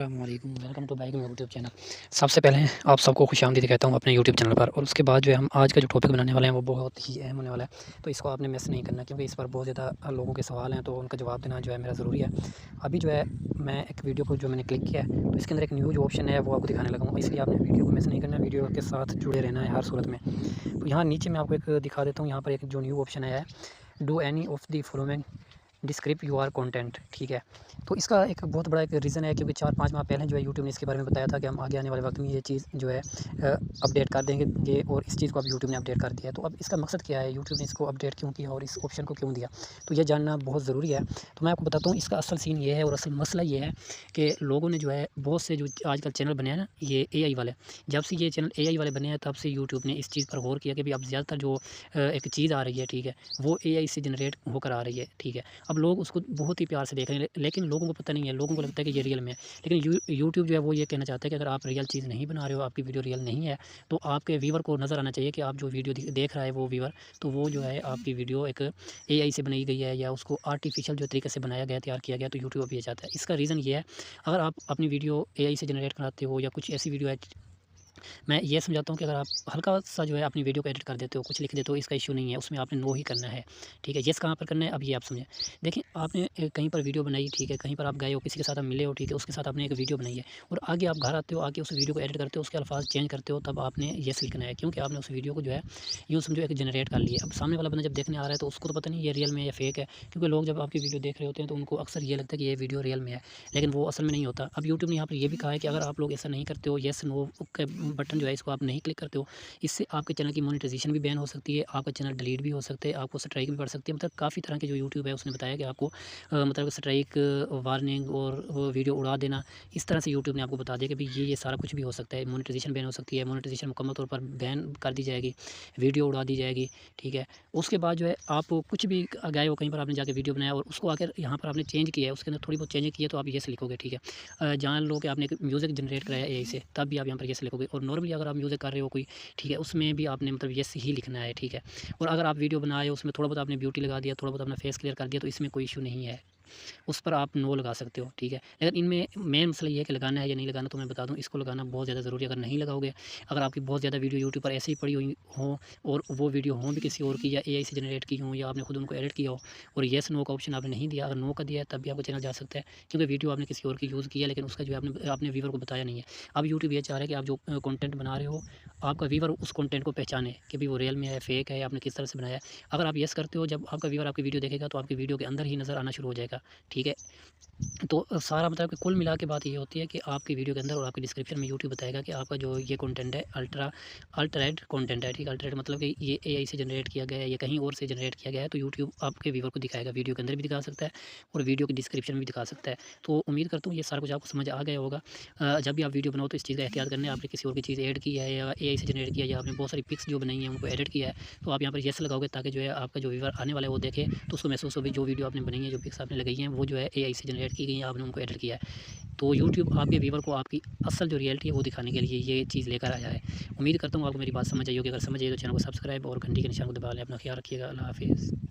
अस्सलामुअलैकुम, welcome to bike YouTube channel. सबसे पहले आप सबको खुशामदीद कहता हूँ अपने यूट्यूब चैनल पर। और उसके बाद जो है हम आज का जो टॉपिक बनाने वाले हैं वो बहुत ही अहम होने वाला है, तो इसको आपने मिस नहीं करना, क्योंकि इस पर बहुत ज़्यादा लोगों के सवाल हैं, तो उनका जवाब देना जो है मेरा ज़रूरी है। अभी जो है मैं एक वीडियो को जो मैंने क्लिक किया है, तो इसके अंदर एक न्यू जो ऑप्शन है वो आपको दिखाने लगा हूँ, इसलिए आपने वीडियो को मिस नहीं करना, वीडियो के साथ जुड़े रहना है हर सूरत में। तो यहाँ नीचे मैं आपको एक दिखा देता हूँ, यहाँ पर एक जो न्यू ऑप्शन आया है, do any of the following describe your content, ठीक है। तो इसका एक बहुत बड़ा एक रीज़न है, क्योंकि 4-5 माह पहले जो है यूट्यूब ने इसके बारे में बताया था कि हम आगे आने वाले वक्त में ये चीज़ जो है अपडेट कर देंगे ये, और इस चीज़ को अब यूट्यूब ने अपडेट कर दिया है। तो अब इसका मकसद क्या है, यूट्यूब ने इसको अपडेट क्यों किया और इस ऑप्शन को क्यों दिया, तो ये जानना बहुत ज़रूरी है। तो मैं आपको बताता हूँ इसका असल सीन ये है, और असल मसला ये है कि लोगों ने जो है बहुत से जो आजकल चैनल बने हैं ना, ये एआई वाले, जब से ये चैनल एआई वाले बने हैं तब से यूट्यूब ने इस चीज़ पर गौर किया कि भाई अब ज़्यादातर जो एक चीज़ आ रही है, ठीक है, वो एआई से जनरेट होकर आ रही है, ठीक है। अब लोग उसको बहुत ही प्यार से देख रहे हैं, लेकिन लोगों को पता नहीं है, लोगों को लगता है कि ये रियल में है। लेकिन यूट्यूब जो है वो ये कहना चाहता है कि अगर आप रियल चीज़ नहीं बना रहे हो, आपकी वीडियो रियल नहीं है, तो आपके व्यूअर को नज़र आना चाहिए कि आप जो वीडियो देख रहा है वो व्यूअर, तो वो जो है आपकी वीडियो एक एआई से बनाई गई है, या उसको आर्टिफिशियल जो तरीके से बनाया गया, तैयार किया गया, तो यूट्यूब अब ये चाहता है। इसका रीज़न ये है, अगर आप अपनी वीडियो एआई से जनरेट कराते हो, या कुछ ऐसी वीडियो है, मैं ये समझाता हूँ कि अगर आप हल्का-सा जो है अपनी वीडियो को एडिट कर देते हो, कुछ लिख देते हो, इसका इश्यू नहीं है, उसमें आपने नो ही करना है, ठीक है। येस कहाँ पर करना है, अब ये आप समझें। देखिए, आपने कहीं पर वीडियो बनाई, ठीक है, कहीं पर आप गए हो, किसी के साथ आप मिले हो, ठीक है, उसके साथ आपने एक वीडियो बनाई है, और आगे आप घर आते हो, आके उस वीडियो को एडिट करते हो, उसके अल्फाज़ चेंज करते हो, तब आपने येस लिखना है, क्योंकि आपने उस वीडियो को जो है यूँ समझो एक जनरेट कर लिया। अब सामने वाला बंदा जब देखने आ रहा है, तो उसको तो पता नहीं ये रियल में या फेक है, क्योंकि लोग जब आपकी वीडियो देख रहे होते हैं, तो उनको अक्सर ये लगता है कि ये वीडियो रियल में है, लेकिन वो असल में नहीं होता। अब यूट्यूब ने यहाँ पर ये भी कहा है कि अगर आप लोग ऐसा नहीं करते हो, येस नो के बटन जो है इसको आप नहीं क्लिक करते हो, इससे आपके चैनल की मोनेटाइजेशन भी बैन हो सकती है, आपका चैनल डिलीट भी हो सकता है, आपको स्ट्राइक भी पड़ सकती है। मतलब काफ़ी तरह के जो यूट्यूब है उसने बताया कि आपको मतलब स्ट्राइक, वार्निंग और वो वीडियो उड़ा देना, इस तरह से यूट्यूब ने आपको बता दिया कि भाई ये सारा कुछ भी हो सकता है। मोनेटाइजेशन बैन हो सकती है, मोनेटाइजेशन मुकम्मल तौर पर बैन कर दी जाएगी, वीडियो उड़ा दी जाएगी, ठीक है। उसके बाद जो है आप कुछ भी गए हो कहीं पर, आपने जाके वीडियो बनाया और उसको आकर यहाँ पर आपने चेंज किया है, उसके अंदर थोड़ी बहुत चेंज की है, तो आप येस लिखोगे, ठीक है। जान लो कि आपने एक म्यूज़िक जनरेट कराया एआई से, तब भी आप यहाँ पर येस लिखोगे। और नॉर्मली अगर आप म्यूज़िक कर रहे हो कोई, ठीक है, उसमें भी आपने मतलब येस ही लिखना है, ठीक है। और अगर आप वीडियो बनाए उसमें थोड़ा बहुत आपने ब्यूटी लगा दिया, थोड़ा बहुत अपना फेस क्लियर कर दिया, तो इसमें कोई इश्यू नहीं है, उस पर आप नो लगा सकते हो, ठीक है। लेकिन इनमें मेन मसला ये है कि लगाना है या नहीं लगाना, तो मैं बता दूँ, इसको लगाना बहुत ज़्यादा ज़रूरी है। अगर नहीं लगाओगे, अगर आपकी बहुत ज़्यादा वीडियो यूट्यूब पर ऐसे ही पड़ी हुई हो, और वो वीडियो हों भी किसी और की, या एआई से जनरेट की हों, या आपने खुद उनको एडिट किया हो, और येस नो का ऑप्शन आपने नहीं दिया, अगर नो का दिया है तब भी आपका चैनल जा सकता है, क्योंकि वीडियो आपने किसी और की यूज़ की है, लेकिन उसका जो है आपने व्यूअर को बताया नहीं है। अब यूट्यूब ये चाह रहा है कि आप जो कंटेंट बना रहे हो, आपका व्यूअर उस कंटेंट को पहचाने कि भाई वो रियल में है, फेक है, या आपने किस तरह से बनाया है। अगर आप येस करते हो, जब आपका व्यूअर आपकी वीडियो देखेगा, तो आपकी वीडियो के अंदर ही नज़र आना शुरू हो जाएगा, ठीक है। तो सारा मतलब कि कुल मिला के बात ये होती है कि आपकी वीडियो के अंदर और आपके डिस्क्रिप्शन में यूट्यूब बताएगा कि आपका जो ये कंटेंट है अल्टरेट कंटेंट है, ठीक है। अल्टरेट मतलब कि ये एआई से जनरेट किया गया है, या कहीं और से जनरेट किया गया है, तो यूट्यूब आपके व्यूअर को दिखाएगा, वीडियो के अंदर भी दिखा सकता है और वीडियो के डिस्क्रिप्शन में भी दिखा सकता है। तो उम्मीद करता हूँ ये सारा कुछ आपको समझ आ गया होगा। जब भी आप वीडियो बनाओ तो इस चीज़ का एहतियात करना है, आपने किसी और की चीज़ ऐड की है, या एआई से जनरेट किया है, या आपने बहुत सारी पिक्स जो बनाई हैं उनको एडिट किया है, तो आप यहाँ पर येस लगाओगे, ताकि जो है आपका जो व्यूअर आने वाला है वो देखे, तो उसको महसूस हो भी जो वीडियो आपने बनाई है, जो पिक्स आपने लगाई हैं, वो जो है एआई से जनरेट की गई है, आपने उनको एडिट किया है। तो यूट्यूब आपके व्यूअर को आपकी असल जो रियलिटी है वो दिखाने के लिए ये चीज़ लेकर आया है। उम्मीद करता हूँ आपको मेरी बात समझ आई होगी। अगर समझ आई तो चैनल को सब्सक्राइब और घंटी के निशान को दबा लें। अपना ख्याल रखिएगा। अल्लाह हाफ़िज़।